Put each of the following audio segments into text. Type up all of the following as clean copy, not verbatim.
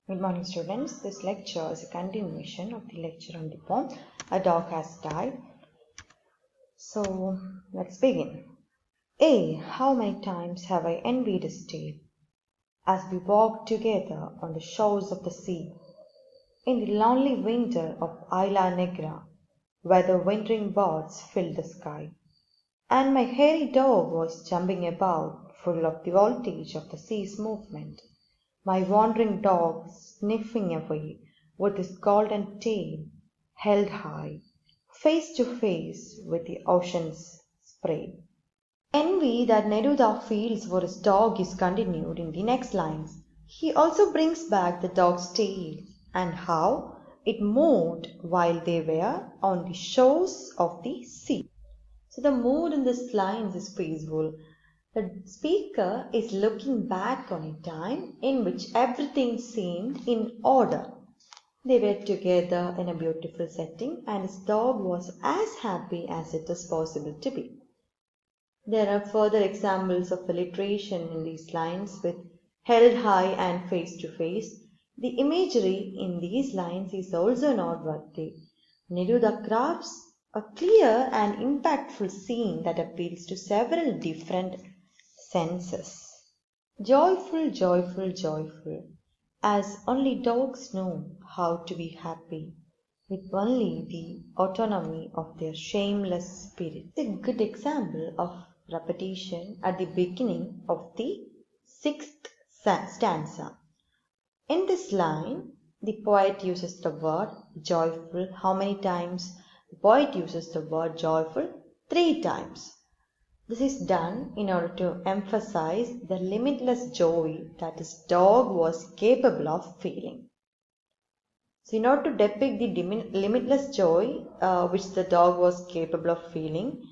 Good morning, students. This lecture is a continuation of the lecture on the poem A Dog Has Died. So, let's begin. How many times have I envied his tale as we walked together on the shores of the sea in the lonely winter of Isla Negra, where the wintering birds filled the sky, and my hairy dog was jumping about, full of the voltage of the sea's movement. My wandering dog sniffing away with his golden tail held high, face to face with the ocean's spray. Envy that Neruda feels for his dog is continued in the next lines. He also brings back the dog's tail and how it moved while they were on the shores of the sea. So the mood in this lines is peaceful. The speaker is looking back on a time in which everything seemed in order. They were together in a beautiful setting and his dog was as happy as it is possible to be. There are further examples of alliteration in these lines with held high and face to face. The imagery in these lines is also noteworthy. Neruda crafts a clear and impactful scene that appeals to several different senses. Joyful, joyful, joyful, as only dogs know how to be happy, with only the autonomy of their shameless spirit. A good example of repetition at the beginning of the sixth stanza. In this line, the poet uses the word joyful. How many times? The poet uses the word joyful 3 times. This is done in order to emphasize the limitless joy that his dog was capable of feeling. So in order to depict the limitless joy which the dog was capable of feeling,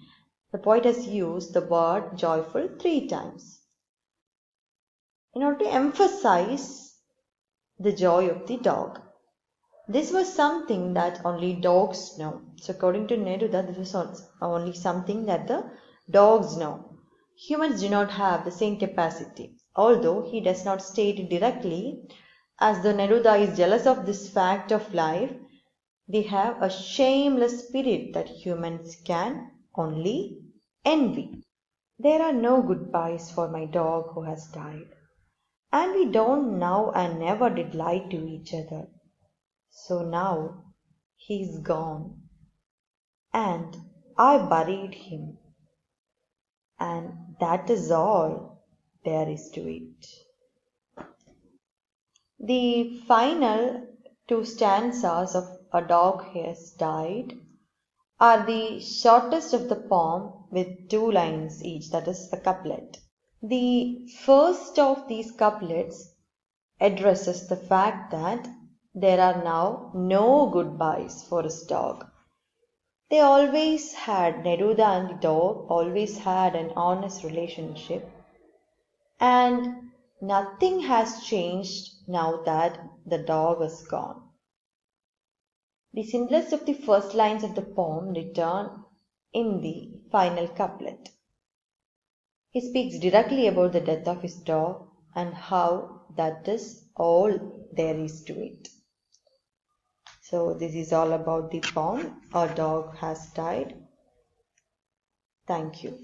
the poet has used the word joyful 3 times. In order to emphasize the joy of the dog. This was something that only dogs know. So according to Neruda, this was only something that the dogs know. Humans do not have the same capacity. Although he does not state it directly, as though Neruda is jealous of this fact of life, they have a shameless spirit that humans can only envy. There are no goodbyes for my dog who has died. And we don't now and never did lie to each other. So now he's gone, and I buried him, and that is all there is to it. The final 2 stanzas of A Dog Has Died are the shortest of the poem with 2 lines each, that is a couplet. The first of these couplets addresses the fact that there are now no goodbyes for his dog. They always had, Neruda and the dog always had an honest relationship, and nothing has changed now that the dog is gone. The simplest of the first lines of the poem return in the final couplet. He speaks directly about the death of his dog and how that is all there is to it. So this is all about the poem A Dog Has Died. Thank you.